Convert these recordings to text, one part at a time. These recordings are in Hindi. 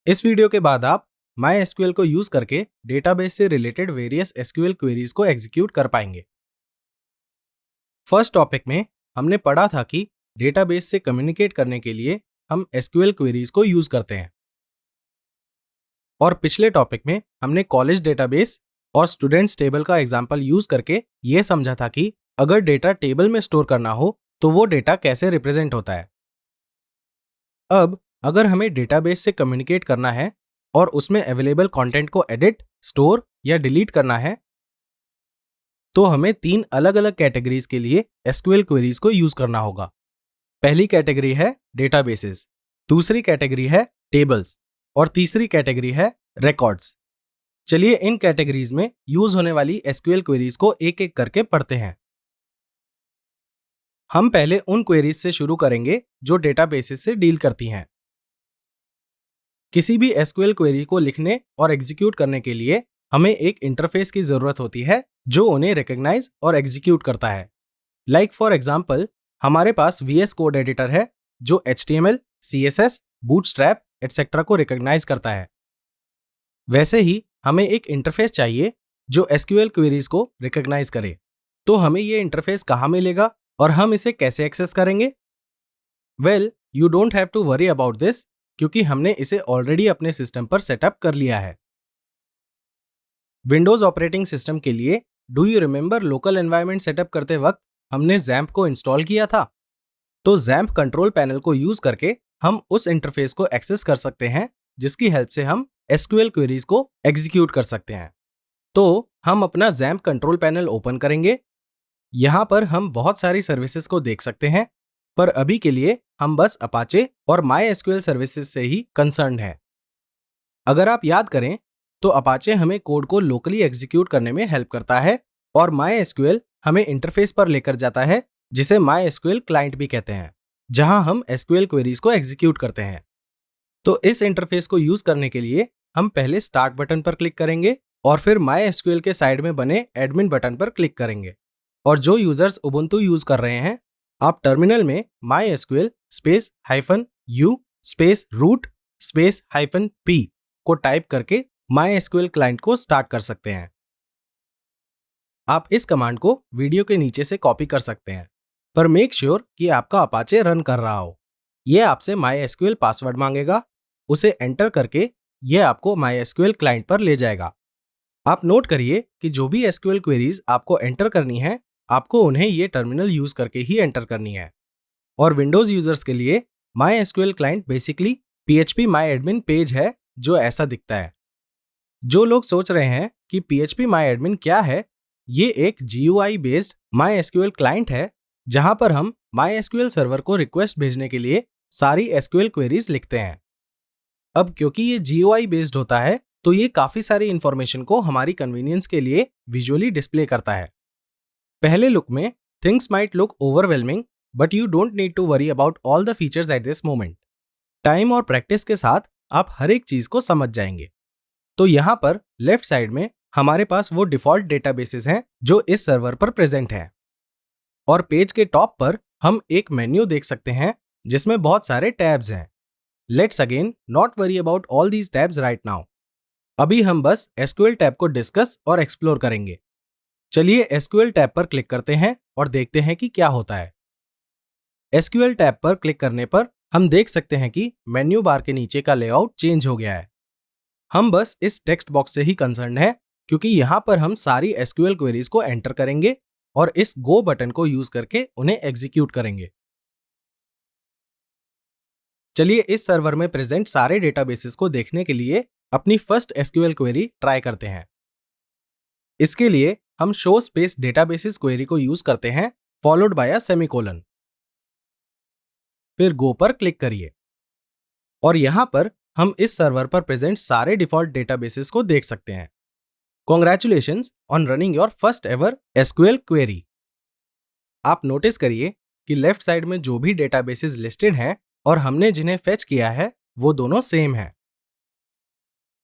इस वीडियो के बाद आप MySQL को यूज करके डेटाबेस से रिलेटेड वेरियस SQL क्वेरीज को एग्जीक्यूट कर पाएंगे। फर्स्ट टॉपिक में हमने पढ़ा था कि डेटाबेस से कम्युनिकेट करने के लिए हम SQL क्वेरीज को यूज करते हैं। और पिछले टॉपिक में हमने कॉलेज डेटाबेस और स्टूडेंट्स टेबल का एग्जाम्पल यूज करके ये समझा था कि अगर डेटा टेबल में स्टोर करना हो तो वो डेटा कैसे रिप्रेजेंट होता है। अब अगर हमें डेटाबेस से कम्युनिकेट करना है और उसमें अवेलेबल कंटेंट को एडिट, स्टोर या डिलीट करना है तो हमें 3 अलग अलग कैटेगरीज के लिए SQL क्वेरीज को यूज करना होगा। पहली कैटेगरी है डेटाबेसेस, दूसरी कैटेगरी है टेबल्स और तीसरी कैटेगरी है रिकॉर्ड्स। चलिए इन कैटेगरीज में यूज होने वाली SQL क्वेरीज को एक एक करके पढ़ते हैं। हम पहले उन क्वेरीज से शुरू करेंगे जो डेटाबेसेस से डील करती हैं। किसी भी SQL क्वेरी को लिखने और एग्जीक्यूट करने के लिए हमें एक इंटरफेस की जरूरत होती है जो उन्हें रिकॉग्नाइज और एग्जीक्यूट करता है। लाइक फॉर एग्जांपल, हमारे पास VS कोड एडिटर है जो HTML, CSS, बूटस्ट्रैप एटसेट्रा को रिकॉग्नाइज करता है। वैसे ही हमें एक इंटरफेस चाहिए जो SQL क्वेरीज को रिकॉग्नाइज करे। तो हमें ये इंटरफेस कहाँ मिलेगा और हम इसे कैसे एक्सेस करेंगे? Well, you don't have to worry about this क्योंकि हमने इसे ऑलरेडी अपने सिस्टम पर सेटअप कर लिया है। विंडोज ऑपरेटिंग सिस्टम के लिए do you remember local environment setup करते वक्त हमने XAMPP को इंस्टॉल किया था? तो XAMPP कंट्रोल पैनल को यूज करके हम उस इंटरफेस को एक्सेस कर सकते हैं जिसकी हेल्प से हम SQL क्वेरीज को एग्जीक्यूट कर सकते हैं। तो हम अपना XAMPP कंट्रोल पैनल ओपन करेंगे। यहाँ पर हम बहुत सारी सर्विसेज को देख सकते हैं, पर अभी के लिए हम बस अपाचे और MySQL सर्विसेज से ही कंसर्न्ड हैं। अगर आप याद करें तो अपाचे हमें कोड को लोकली एग्जीक्यूट करने में हेल्प करता है और MySQL हमें इंटरफेस पर लेकर जाता है जिसे MySQL क्लाइंट भी कहते हैं, जहां हम SQL क्वेरीज को एग्जीक्यूट करते हैं। तो इस इंटरफेस को यूज करने के लिए हम पहले स्टार्ट बटन पर क्लिक करेंगे और फिर MySQL के साइड में बने एडमिन बटन पर क्लिक करेंगे। और जो यूजर्स उबुंटू यूज कर रहे हैं, आप टर्मिनल में MySQL -u -root -p को टाइप करके MySQL क्लाइंट को स्टार्ट कर सकते हैं। आप इस कमांड को वीडियो के नीचे से कॉपी कर सकते हैं, पर मेक श्योर कि आपका अपाचे रन कर रहा हो। यह आपसे MySQL पासवर्ड मांगेगा, उसे एंटर करके यह आपको MySQL क्लाइंट पर ले जाएगा। आप नोट करिए कि जो भी SQL क्वेरीज आपको एंटर करनी है, आपको उन्हें ये टर्मिनल यूज करके ही एंटर करनी है। और विंडोज यूजर्स के लिए MySQL client basically PHP MyAdmin page है जो ऐसा दिखता है। जो लोग सोच रहे हैं कि PHP MyAdmin क्या है, ये एक GUI बेस्ड MySQL क्लाइंट है जहां पर हम MySQL सर्वर को रिक्वेस्ट भेजने के लिए सारी SQL क्वेरीज लिखते हैं। अब क्योंकि ये GUI बेस्ड होता है तो ये काफी सारी इंफॉर्मेशन को हमारी कन्वीनियंस के लिए विजुअली डिस्प्ले करता है। पहले लुक में things might look overwhelming, but you don't need to worry about all the features at this moment. Time और प्रैक्टिस के साथ आप हर एक चीज को समझ जाएंगे। तो यहाँ पर लेफ्ट साइड में हमारे पास वो डिफॉल्ट डेटाबेसेस हैं जो इस सर्वर पर प्रेजेंट हैं। और पेज के टॉप पर हम एक मेन्यू देख सकते हैं जिसमें बहुत सारे टैब्स हैं। Let's again not worry about all these tabs right now. अभी हम बस SQL टैब को डिस्कस और एक्सप्लोर करेंगे। चलिए SQL टैब पर क्लिक करते हैं और देखते हैं कि क्या होता है। SQL टैब पर क्लिक करने पर हम देख सकते हैं कि मेन्यू बार के नीचे का लेआउट चेंज हो गया है। हम बस इस टेक्स्ट बॉक्स से ही कंसर्न है क्योंकि यहाँ पर हम सारी SQL क्वेरीज को एंटर करेंगे और इस गो बटन को यूज करके उन्हें एग्जीक्यूट करेंगे। चलिए इस सर्वर में प्रेजेंट सारे डेटाबेसेस को देखने के लिए अपनी फर्स्ट SQL क्वेरी ट्राई करते हैं। इसके लिए हम शो स्पेस डेटाबेसेस क्वेरी को यूज करते हैं फॉलोड बाय अ सेमीकोलन। फिर गो पर क्लिक करिए और यहां पर हम इस सर्वर पर प्रेजेंट सारे डिफॉल्ट डेटाबेसेस को देख सकते हैं। Congratulations on running your first ever SQL query. आप नोटिस करिए कि लेफ्ट साइड में जो भी डेटाबेसेस लिस्टेड हैं और हमने जिन्हें फेच किया है वो दोनों सेम हैं।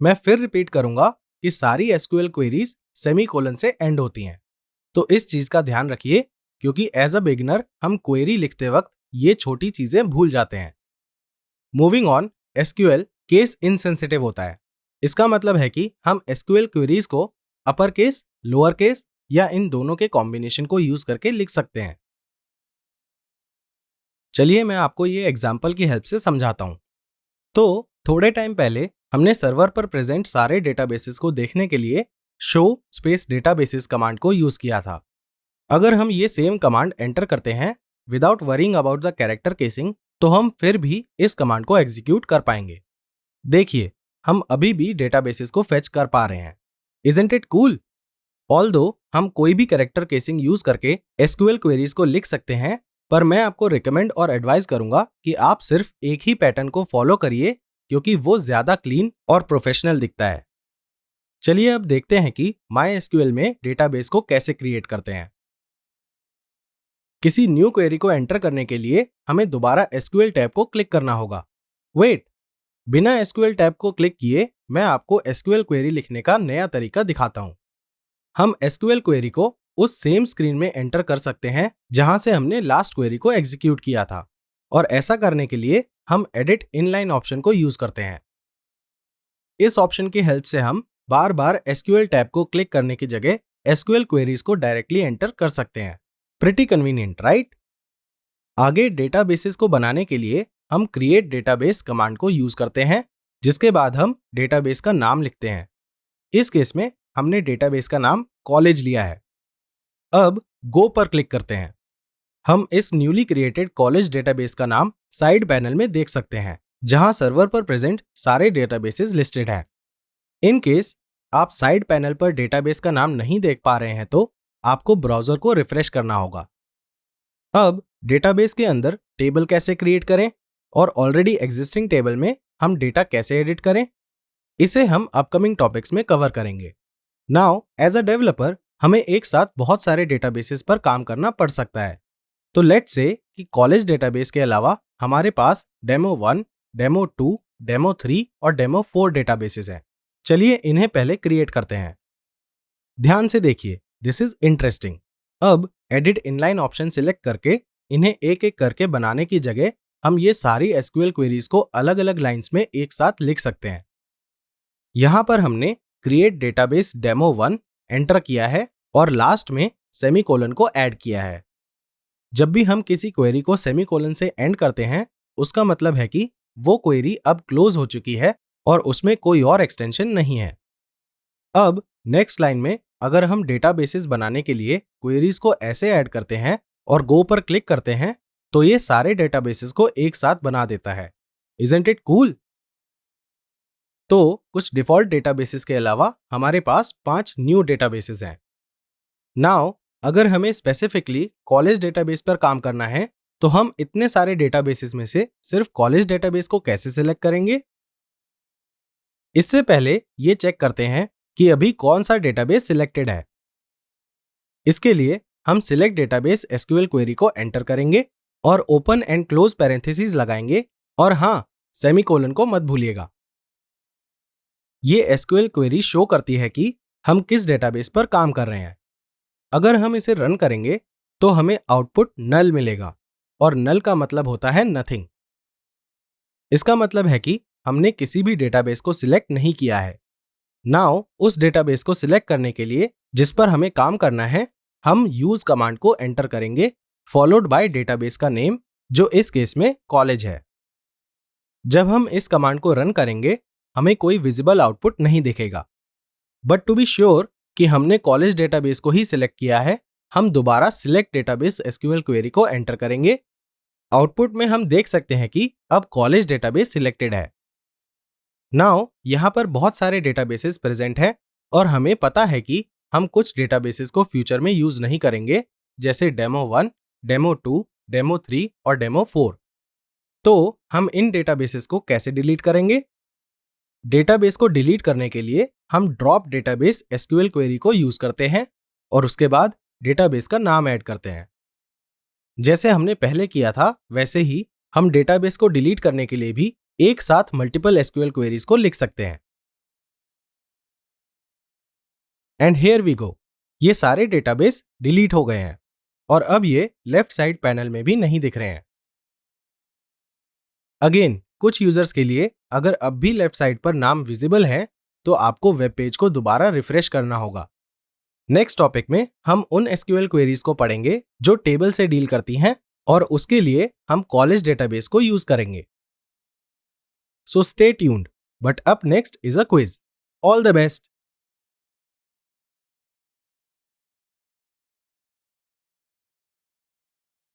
मैं फिर रिपीट करूंगा कि सारी SQL क्वेरीज सेमीकोलन से एंड होती हैं, तो इस चीज का ध्यान रखिए क्योंकि एज अ बिगिनर हम क्वेरी लिखते वक्त ये छोटी चीजें भूल जाते हैं। Moving on, SQL case insensitive होता है। इसका मतलब है कि हम एसक्यूएल क्वेरीज को अपर केस, लोअर केस या इन दोनों के कॉम्बिनेशन को यूज करके लिख सकते हैं। चलिए मैं आपको ये एग्जाम्पल की हेल्प से समझाता हूं। तो थोड़े टाइम पहले हमने सर्वर पर प्रेजेंट सारे डेटाबेसेस को देखने के लिए शो स्पेस डेटाबेसेस कमांड को यूज किया था। अगर हम ये सेम कमांड एंटर करते हैं without worrying about the character casing, तो हम फिर भी इस कमांड को एग्जीक्यूट कर पाएंगे। देखिए, हम अभी भी डेटाबेसेस को फेच कर पा रहे हैं। Isn't it cool? ऑल्दो हम कोई भी कैरेक्टर केसिंग यूज करके एसक्यूएल क्वेरीज को लिख सकते हैं, पर मैं आपको रिकमेंड और एडवाइस करूंगा कि आप सिर्फ एक ही पैटर्न को फॉलो करिए, क्योंकि वो ज्यादा क्लीन और प्रोफेशनल दिखता है। चलिए अब देखते हैं कि MySQL में डेटाबेस को कैसे क्रिएट करते हैं। किसी न्यू क्वेरी को एंटर करने के लिए हमें दोबारा SQL टैब को क्लिक करना होगा। वेट, बिना SQL टैब को क्लिक किए मैं आपको SQL क्वेरी लिखने का नया तरीका दिखाता हूं। हम SQL क्वेरी को उस सेम स्क्रीन में एंटर कर सकते हैं जहां से हमने लास्ट क्वेरी को एग्जीक्यूट किया था, और ऐसा करने के लिए हम एडिट इनलाइन ऑप्शन को यूज करते हैं। इस ऑप्शन की हेल्प से हम बार बार SQL टैब को क्लिक करने की जगह SQL क्वेरीज को डायरेक्टली एंटर कर सकते हैं। Pretty convenient, right? आगे डेटाबेसेस को बनाने के लिए हम क्रिएट डेटाबेस कमांड को यूज करते हैं, जिसके बाद हम डेटाबेस का नाम लिखते हैं। इस केस में हमने डेटाबेस का नाम कॉलेज लिया है। अब गो पर क्लिक करते हैं। हम इस न्यूली क्रिएटेड कॉलेज डेटाबेस का नाम साइड पैनल में देख सकते हैं, जहां सर्वर पर प्रेजेंट सारे डेटाबेसेस लिस्टेड हैं। इन केस आप साइड पैनल पर डेटाबेस का नाम नहीं देख पा रहे हैं, तो आपको ब्राउजर को रिफ्रेश करना होगा। अब डेटाबेस के अंदर टेबल कैसे क्रिएट करें और ऑलरेडी एग्जिस्टिंग टेबल में हम डेटा कैसे एडिट करें, इसे हम अपकमिंग टॉपिक्स में कवर करेंगे। नाउ एज अ डेवलपर हमें एक साथ बहुत सारे डेटाबेसेस पर काम करना पड़ सकता है। तो लेट्स से कि कॉलेज डेटाबेस के अलावा हमारे पास डेमो 1, डेमो 2, डेमो 3 और डेमो 4 डेटाबेसेस हैं। चलिए इन्हें पहले क्रिएट करते हैं। ध्यान से देखिए, दिस इज इंटरेस्टिंग। अब एडिट इनलाइन ऑप्शन सिलेक्ट करके इन्हें एक एक करके बनाने की जगह हम ये सारी एसक्यूएल क्वेरीज को अलग अलग लाइंस में एक साथ लिख सकते हैं। यहां पर हमने क्रिएट डेटाबेस डेमो 1 एंटर किया है और लास्ट में सेमीकोलन को ऐड किया है। जब भी हम किसी क्वेरी को सेमीकोलन से एंड करते हैं, उसका मतलब है कि वो क्वेरी अब क्लोज हो चुकी है और उसमें कोई और एक्सटेंशन नहीं है। अब नेक्स्ट लाइन में अगर हम डेटाबेसेस बनाने के लिए क्वेरीज को ऐसे ऐड करते हैं और गो पर क्लिक करते हैं, तो ये सारे डेटाबेसेस को एक साथ बना देता है। Isn't it cool? तो कुछ डिफॉल्ट डेटाबेसेस के अलावा हमारे पास 5 न्यू डेटाबेसेस हैं। नाउ अगर हमें स्पेसिफिकली कॉलेज डेटाबेस पर काम करना है, तो हम इतने सारे डेटाबेसेस में से सिर्फ कॉलेज डेटाबेस को कैसे सिलेक्ट करेंगे? इससे पहले ये चेक करते हैं कि अभी कौन सा डेटाबेस सिलेक्टेड है। इसके लिए हम सिलेक्ट डेटाबेस एसक्यूएल क्वेरी को एंटर करेंगे और ओपन एंड क्लोज पैरेंथेसिस लगाएंगे, और हाँ, सेमीकोलन को मत भूलिएगा। ये एसक्यूएल क्वेरी शो करती है कि हम किस डेटाबेस पर काम कर रहे हैं। अगर हम इसे रन करेंगे तो हमें आउटपुट नल मिलेगा, और नल का मतलब होता है नथिंग। इसका मतलब है कि हमने किसी भी डेटाबेस को सिलेक्ट नहीं किया है। नाउ उस डेटाबेस को सिलेक्ट करने के लिए जिस पर हमें काम करना है, हम यूज कमांड को एंटर करेंगे फॉलोड बाय डेटाबेस का नेम, जो इस केस में कॉलेज है। जब हम इस कमांड को रन करेंगे हमें कोई विजिबल आउटपुट नहीं दिखेगा, बट टू बी श्योर कि हमने कॉलेज डेटाबेस को ही सिलेक्ट किया है, हम दोबारा सिलेक्ट डेटाबेस एसक्यूएल क्वेरी को एंटर करेंगे। आउटपुट में हम देख सकते हैं कि अब कॉलेज डेटाबेस सिलेक्टेड है। नाउ यहां पर बहुत सारे डेटाबेसेस प्रेजेंट हैं और हमें पता है कि हम कुछ डेटाबेसेस को फ्यूचर में यूज नहीं करेंगे, जैसे डेमो 1, डेमो 2, डेमो 3 और डेमो 4। तो हम इन डेटाबेसेस को कैसे डिलीट करेंगे? डेटाबेस को डिलीट करने के लिए हम ड्रॉप डेटाबेस एसक्यूएल क्वेरी को यूज करते हैं और उसके बाद डेटाबेस का नाम ऐड करते हैं। जैसे हमने पहले किया था वैसे ही हम डेटाबेस को डिलीट करने के लिए भी एक साथ मल्टीपल एसक्यूएल क्वेरीज को लिख सकते हैं। एंड हियर वी गो, ये सारे डेटाबेस डिलीट हो गए हैं और अब ये लेफ्ट साइड पैनल में भी नहीं दिख रहे हैं। अगेन कुछ यूजर्स के लिए अगर अब भी लेफ्ट साइड पर नाम विजिबल है तो आपको वेब पेज को दोबारा रिफ्रेश करना होगा। नेक्स्ट टॉपिक में हम उन एसक्यूएल क्वेरीज को पढ़ेंगे जो टेबल से डील करती हैं और उसके लिए हम कॉलेज डेटाबेस को यूज करेंगे। So stay tuned, but up next is a quiz. All the best.